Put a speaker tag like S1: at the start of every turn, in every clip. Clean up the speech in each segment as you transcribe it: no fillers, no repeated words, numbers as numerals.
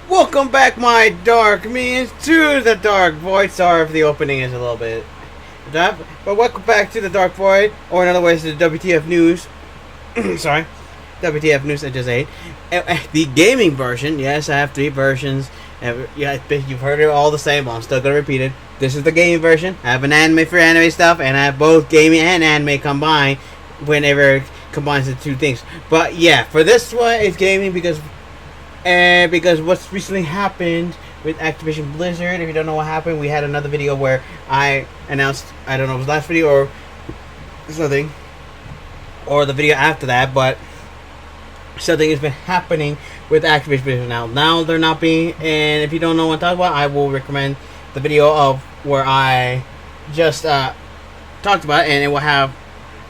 S1: Welcome back, my dark means to the Dark Void. Sorry if the opening is a little bit that, but welcome back to the Dark Void, or in other words, the WTF News. Sorry, WTF News I just ate. The gaming version. Yes, I have 3 versions. Yeah, you've heard it all the same. But I'm still gonna repeat it. This is the gaming version. I have an anime for anime stuff, and I have both gaming and anime combined. Whenever it combines the 2 things. But yeah, for this one, it's gaming because what's recently happened with Activision Blizzard. If you don't know what happened, we had another video where I announced, I don't know if it was last video or something, or the video after that, but something has been happening with Activision Blizzard now they're not being, and if you don't know what I'm talking about, I will recommend the video of where I just talked about it, and it will have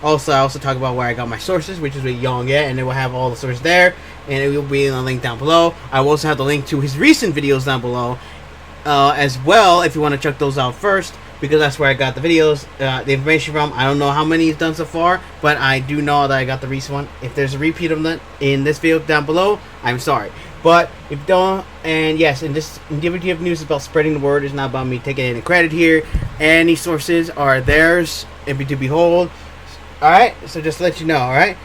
S1: I also talk about where I got my sources, which is with Young Yet, and it will have all the sources there, and it will be in the link down below. I will also have the link to his recent videos down below as well, if you want to check those out first, because that's where I got the videos, the information from. I don't know how many he's done so far, but I do know that I got the recent one. If there's a repeat of that in this video down below, I'm sorry. But if you don't, and yes, in WTF News is about spreading the word. It's not about me taking any credit here. Any sources are theirs, and to behold. Alright, so just to let you know, alright?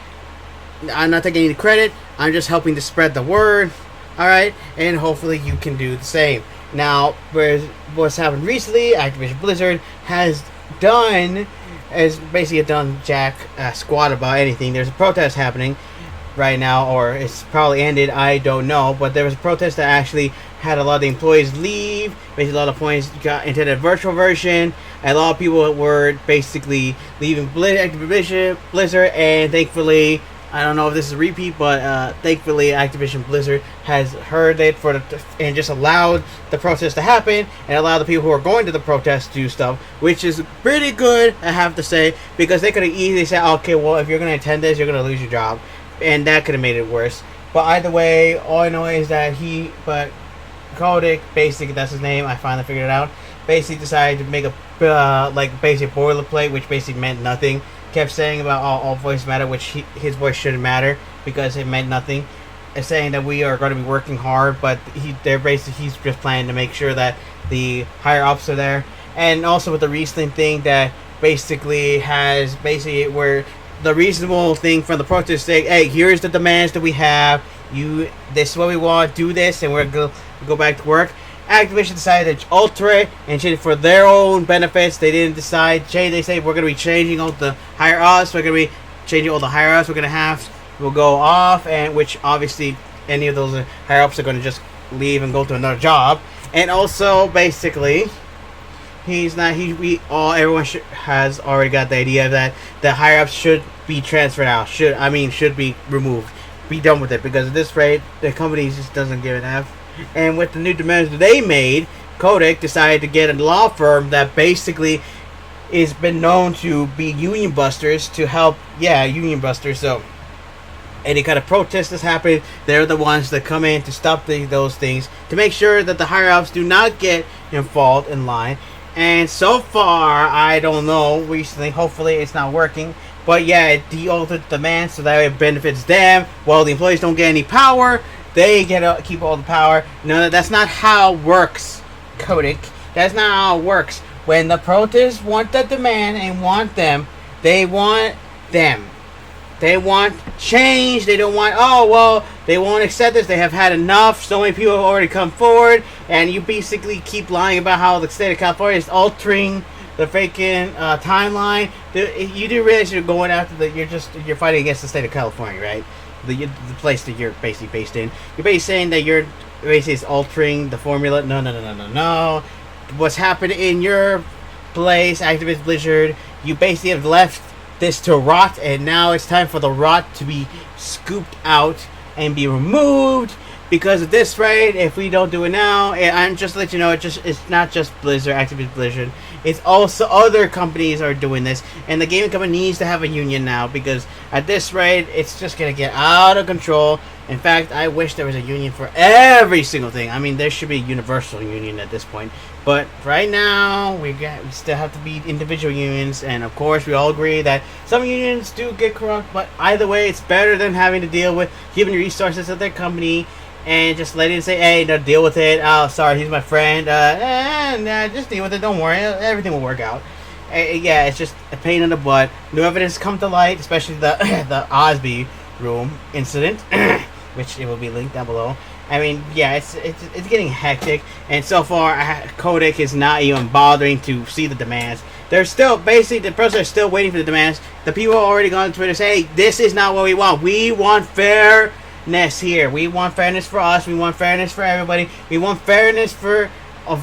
S1: I'm not taking any credit, I'm just helping to spread the word, alright? And hopefully you can do the same. Now, what's happened recently, Activision Blizzard has basically done jack squat about anything. There's a protest happening right now, or it's probably ended, I don't know, but there was a protest that actually had a lot of the employees leave. Basically, a lot of employees got into the virtual version. A lot of people were basically leaving Activision Blizzard, and thankfully, I don't know if this is a repeat, but thankfully Activision Blizzard has heard it and just allowed the protest to happen, and allowed the people who are going to the protest to do stuff, which is pretty good, I have to say, because they could have easily said, okay, well, if you're going to attend this, you're going to lose your job, and that could have made it worse. But either way, all I know is that Kodak, basically that's his name, I finally figured it out, basically decided to make a basically boilerplate, which basically meant nothing. Kept saying about all voices matter, which his voice shouldn't matter because it meant nothing. It's saying that we are going to be working hard, but he's just planning to make sure that the higher ups are there. And also with the recent thing that basically where the reasonable thing from the protest saying, hey, here's the demands that we have, this is what we want, do this, and we're going to go back to work. Activision decided to alter it and change it for their own benefits. They didn't decide change. They say we're going to be changing all the higher ups. We're going to be changing all the higher ups. We'll go off, and which obviously any of those higher ups are going to just leave and go to another job. And also, basically, everyone has already got the idea that the higher ups should be transferred out. Should be removed. Be done with it, because at this rate, the company just doesn't give an F. And with the new demands that they made, Kodak decided to get a law firm that basically has been known to be union busters to help, union busters. So any kind of protest that's happening, they're the ones that come in to stop those things, to make sure that the higher ups do not get involved in line. And so far, I don't know, recently, hopefully it's not working. But yeah, it de-altered the demand so that it benefits them. Well, the employees don't get any power. They get to keep all the power. No, that's not how it works, Kodak. That's not how it works. When the protests want the demand and want them, they want them. They want change. They don't want, they won't accept this. They have had enough. So many people have already come forward. And you basically keep lying about how the state of California is altering the freaking timeline. You do realize you're going after you're fighting against the state of California, right? The place that you're basically based in. You're basically saying that you're basically altering the formula. No. What's happened in your place, Activision Blizzard, you basically have left this to rot, and now it's time for the rot to be scooped out and be removed. Because at this rate, if we don't do it now, I'm just to let you know, it's not just Blizzard, Activision Blizzard. It's also other companies are doing this, and the gaming company needs to have a union now, because at this rate, it's just gonna get out of control. In fact, I wish there was a union for every single thing. I mean, there should be a universal union at this point. But right now, we still have to be individual unions, and of course, we all agree that some unions do get corrupt. But either way, it's better than having to deal with human resources of their company and just let it say, hey, no, deal with it. Oh, sorry, he's my friend. Just deal with it. Don't worry, everything will work out. Yeah, it's just a pain in the butt. New evidence come to light, especially the the Osby room incident, which it will be linked down below. I mean, yeah, it's getting hectic, and so far, Kodak is not even bothering to see the demands. They're still, basically, the pros are still waiting for the demands. The people already gone on Twitter say, hey, this is not what we want. We want fairness here. We want fairness for us. We want fairness for everybody. We want fairness for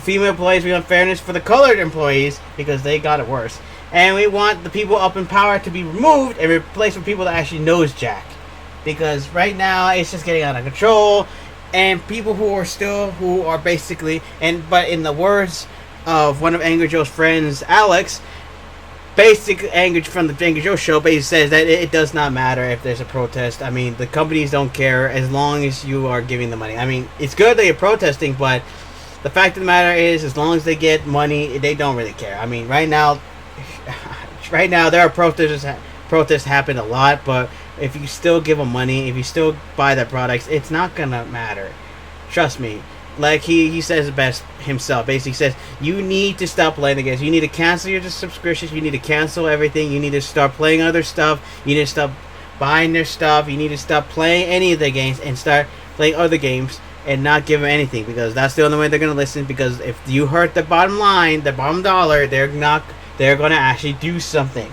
S1: female employees. We want fairness for the colored employees, because they got it worse. And we want the people up in power to be removed and replaced with people that actually knows Jack. Because right now, it's just getting out of control. And people who are basically, but in the words of one of Angry Joe's friends, Alex, basically from the Angry Joe show, basically says that it does not matter if there's a protest. I mean, the companies don't care as long as you are giving the money. I mean, it's good that you're protesting, but the fact of the matter is, as long as they get money, they don't really care. I mean, right now there are protests happen a lot, but if you still give them money, if you still buy their products, it's not gonna matter. Trust me. Like he says it best himself. Basically says, you need to stop playing the games. You need to cancel your subscriptions. You need to cancel everything. You need to start playing other stuff. You need to stop buying their stuff. You need to stop playing any of their games and start playing other games and not give them anything, because that's the only way they're gonna listen. Because if you hurt the bottom line, the bottom dollar, they're gonna actually do something.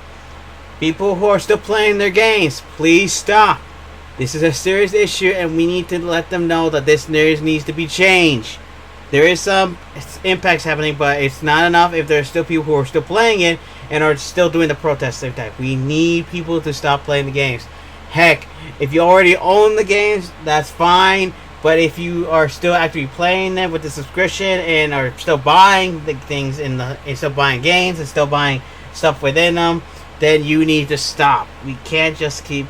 S1: People who are still playing their games, please stop. This is a serious issue, and we need to let them know that this needs to be changed. There is some impacts happening, but it's not enough if there's still people who are still playing it and are still doing the protest same time. We need people to stop playing the games. Heck, if you already own the games, that's fine. But if you are still actually playing them with the subscription and are still buying the things and still buying games and still buying stuff within them, then you need to stop. We can't just keep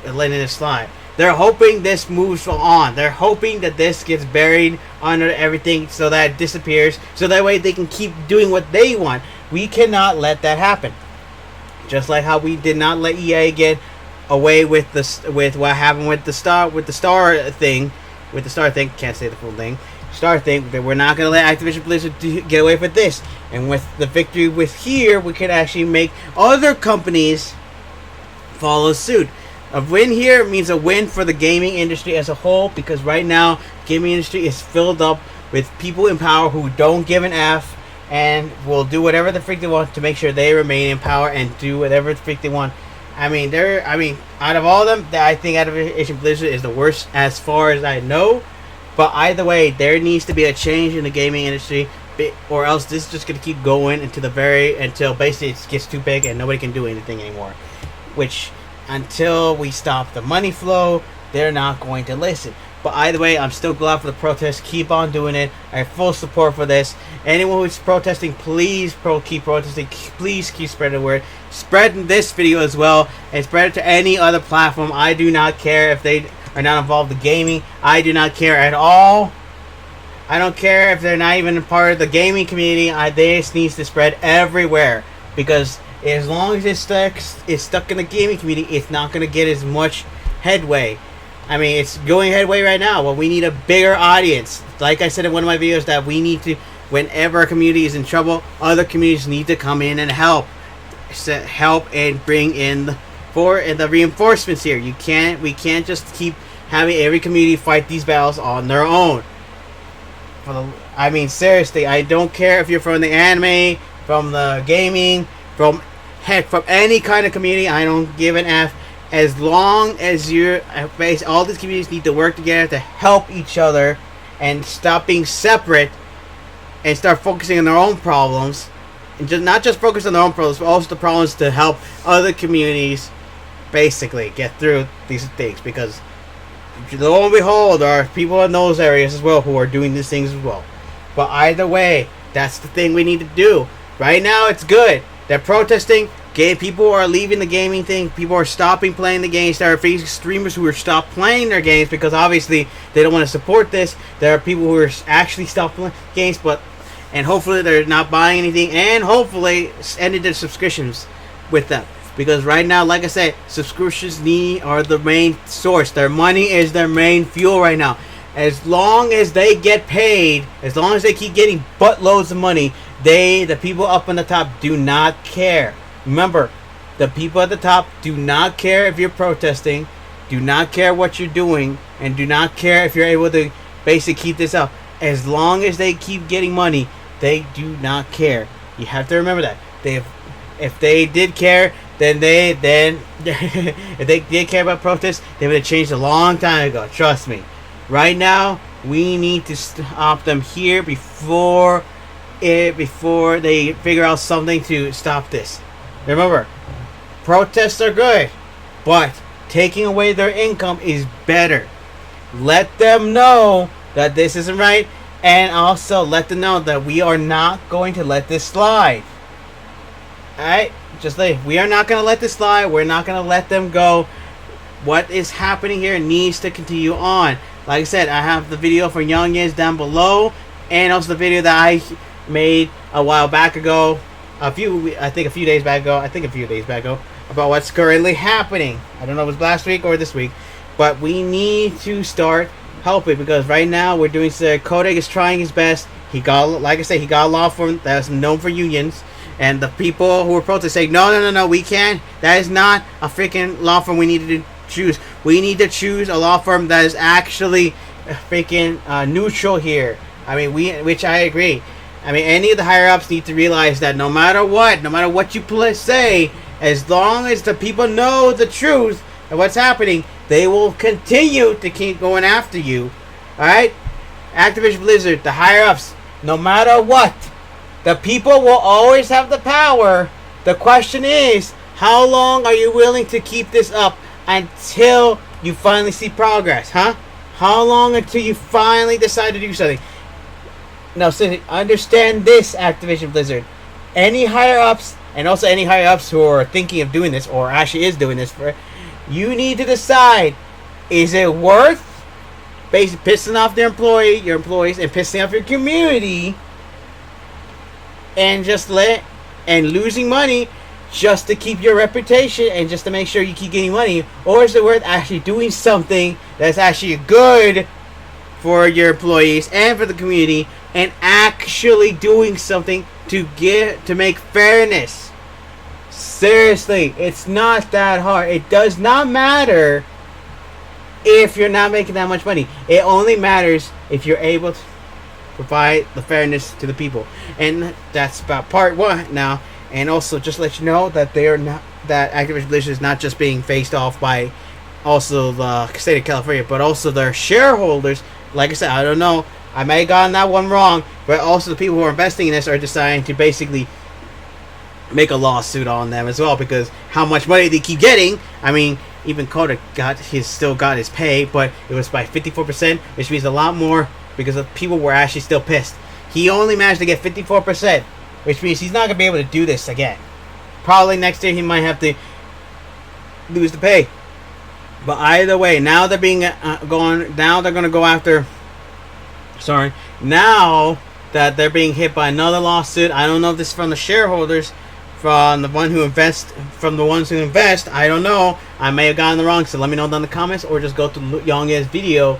S1: letting it slide. They're hoping this moves on. They're hoping that this gets buried under everything so that it disappears, so that way they can keep doing what they want. We cannot let that happen. Just like how we did not let EA get away with what happened with the star thing. Can't say the full thing. Star thing, that we're not going to let Activision Blizzard get away with this. And with the victory with here, we could actually make other companies follow suit. A win here means a win for the gaming industry as a whole, because right now, gaming industry is filled up with people in power who don't give an F and will do whatever the freak they want to make sure they remain in power and do whatever the freak they want. I mean, out of all of them, I think Activision Blizzard is the worst as far as I know. But either way, there needs to be a change in the gaming industry, or else this is just going to keep going until basically it gets too big and nobody can do anything anymore. Which, until we stop the money flow, they're not going to listen. But either way, I'm still glad for the protest. Keep on doing it. I have full support for this. Anyone who's protesting, please keep protesting. Please keep spreading the word. Spread this video as well, and spread it to any other platform. I do not care if they are not involved in gaming. I do not care at all. I don't care if they're not even a part of the gaming community. This needs to spread everywhere, because as long as it's stuck in the gaming community, it's not going to get as much headway. I mean, it's going headway right now, but we need a bigger audience. Like I said in one of my videos, that we need to, whenever a community is in trouble, other communities need to come in and help and bring in the reinforcements here. We can't just keep having every community fight these battles on their own. I mean, seriously, I don't care if you're from the anime, from the gaming, from any kind of community. I don't give an F. As long as all these communities need to work together to help each other and stop being separate and start focusing on their own problems, and not just focus on their own problems, but also the problems to help other communities basically get through these things. Because lo and behold, there are people in those areas as well who are doing these things as well. But either way, that's the thing we need to do. Right now, it's good. They're protesting. People are leaving the gaming thing. People are stopping playing the games. There are Facebook streamers who are stopped playing their games because obviously they don't want to support this. There are people who are actually stopped playing games, and hopefully they're not buying anything, and hopefully ended their subscriptions with them. Because right now, like I said, subscriptions are the main source. Their money is their main fuel right now. As long as they get paid, as long as they keep getting buttloads of money, the people up on the top, do not care. Remember, the people at the top do not care if you're protesting, do not care what you're doing, and do not care if you're able to basically keep this up. As long as they keep getting money, they do not care. You have to remember that. If they did care, then if they did care about protests, they would have changed a long time ago. Trust me. Right now, we need to stop them here before they figure out something to stop this. Remember, protests are good, but taking away their income is better. Let them know that this isn't right, and also let them know that we are not going to let this slide. Alright? Just like, we are not going to let this slide. We're not going to let them go. What is happening here needs to continue on. Like I said, I have the video for Young Is down below, and also the video that I made a while back ago, a few days back ago, about what's currently happening. I don't know if it was last week or this week, but we need to start helping, because right now we're doing. Kodak is trying his best. He got a law firm that's known for unions. And the people who were protesting say, no, we can't. That is not a freaking law firm we need to choose. We need to choose a law firm that is actually freaking neutral here. I mean, which I agree. I mean, any of the higher ups need to realize that no matter what you say, as long as the people know the truth of what's happening, they will continue to keep going after you. Alright? Activision Blizzard, the higher ups, no matter what, the people will always have the power. The question is, how long are you willing to keep this up until you finally see progress, huh? How long until you finally decide to do something? Now, seriously, understand this, Activision Blizzard. Any higher ups, and also any higher ups who are thinking of doing this, or actually is doing this, you need to decide, is it worth basically pissing off your employees, and pissing off your community, and losing money just to keep your reputation and just to make sure you keep getting money? Or is it worth actually doing something that's actually good for your employees and for the community, and actually doing something to make fairness? Seriously, it's not that hard. It does not matter if you're not making that much money. It only matters if you're able to provide the fairness to the people. And that's about part one now. And also, just to let you know that that Activision Blizzard is not just being faced off by also the state of California, but also their shareholders. Like I said, I don't know, I may have gotten that one wrong, but also the people who are investing in this are deciding to basically make a lawsuit on them as well, because how much money they keep getting. I mean, even Kodak still got his pay, but it was by 54%, which means a lot more, because the people were actually still pissed. He only managed to get 54%, which means he's not going to be able to do this again. Probably next year he might have to lose the pay. But either way, now they're being now they're going to go after. Sorry, now that they're being hit by another lawsuit. I don't know if this is from the shareholders, from the ones who invest. I don't know. I may have gotten the wrong. So let me know down in the comments, or just go to Young's video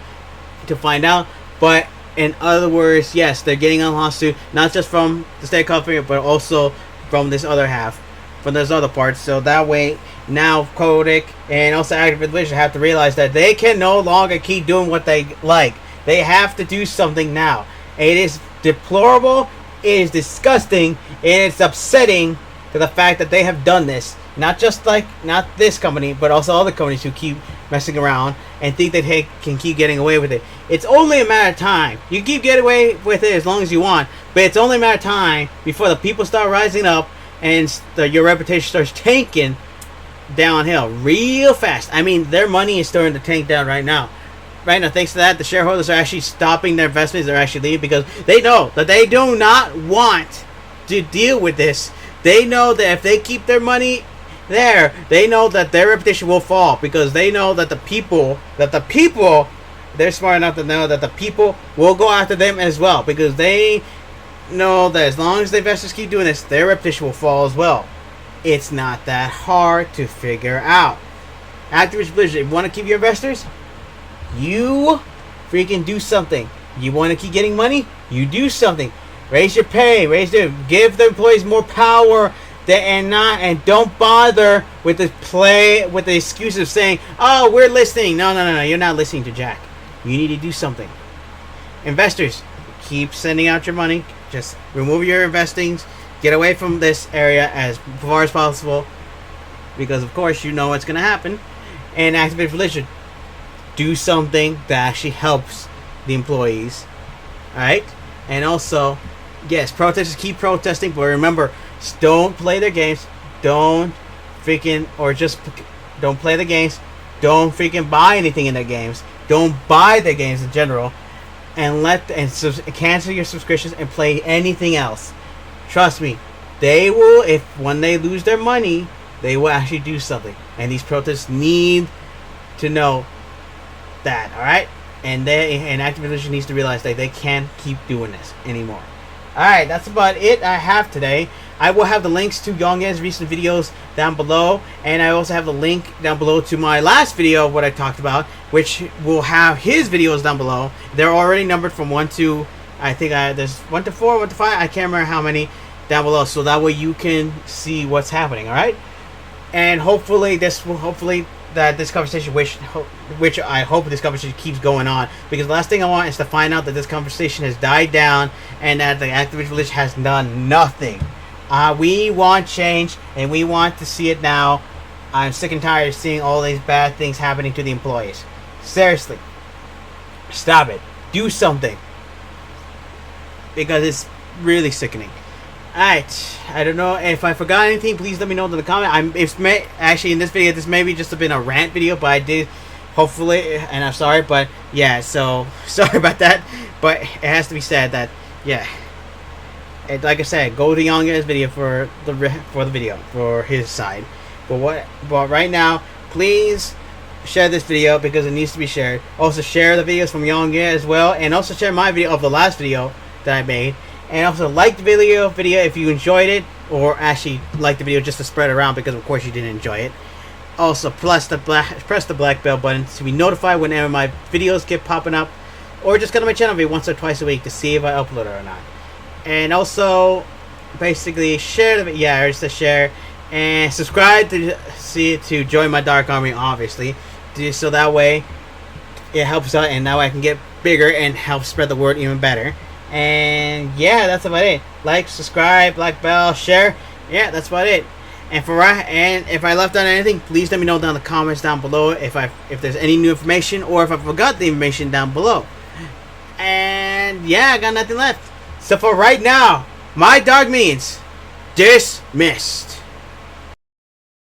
S1: to find out. But in other words, yes, they're getting a lawsuit, not just from the state of California, but also from this other half, from those other parts. So that way, now Kodak and also Activision Blizzard have to realize that they can no longer keep doing what they like. They have to do something now. It is deplorable, it is disgusting, and it's upsetting to the fact that they have done this. Not this company, but also other companies who keep messing around and think that they can keep getting away with it. It's only a matter of time. You can keep getting away with it as long as you want, but it's only a matter of time before the people start rising up and your reputation starts tanking downhill real fast. I mean, their money is starting to tank down right now. Right now, thanks to that, the shareholders are actually stopping their investments. They're actually leaving because they know that they do not want to deal with this. They know that if they keep their money there, they know that their reputation will fall, because they know that the people, they're smart enough to know that the people will go after them as well, because they know that as long as the investors keep doing this, their reputation will fall as well. It's not that hard to figure out. Activision Blizzard, if you want to keep your investors, you freaking do something. You want to keep getting money? You do something. Raise your pay. Give the employees more power. And don't bother with the excuse of saying, "Oh, we're listening." No. You're not listening to Jack. You need to do something. Investors, keep sending out your money. Just remove your investings. Get away from this area as far as possible, because of course you know what's going to happen. And Activision, do something that actually helps the employees. Alright? And also, yes, protesters keep protesting, but remember, don't play their games. Don't play the games. Don't freaking buy anything in their games. Don't buy their games in general. And cancel your subscriptions and play anything else. Trust me, they will, when they lose their money, they will actually do something. And these protesters need to know that, alright? And Activision needs to realize that they can't keep doing this anymore. Alright, that's about it I have today. I will have the links to Yong's recent videos down below, and I also have the link down below to my last video of what I talked about, which will have his videos down below. They're already numbered from 1 to, I think there's 1 to 4, 1 to 5, I can't remember how many down below, so that way you can see what's happening, alright? And hopefully this conversation, which I hope this conversation keeps going on, because the last thing I want is to find out that this conversation has died down and that the Activision Village has done nothing. We want change, and we want to see it now. I'm sick and tired of seeing all these bad things happening to the employees. Seriously, stop it. Do something, because it's really sickening. Alright, I don't know if I forgot anything. Please let me know in the comment. Actually, in this video, this may be just been a rant video, but I did, hopefully, and I'm sorry, but yeah, so sorry about that. But it has to be said that, yeah, like I said, go to Yong's video for the video for his side. But right now, please share this video because it needs to be shared. Also share the videos from Yong as well, and also share my video of the last video that I made. And also like the video if you enjoyed it, or actually like the video just to spread around because of course you didn't enjoy it. Also press the black bell button to be notified whenever my videos get popping up, or just go to my channel maybe once or twice a week to see if I upload it or not. And also basically share the video, yeah, just share, and subscribe to join my Dark Army, obviously, so that way it helps out, and now I can get bigger and help spread the word even better. And yeah, that's about it. Like, subscribe, black bell, share. Yeah, that's about it. And if I left out anything, please let me know down in the comments down below if there's any new information, or if I forgot the information down below. And yeah, I got nothing left. So for right now, my dog means dismissed.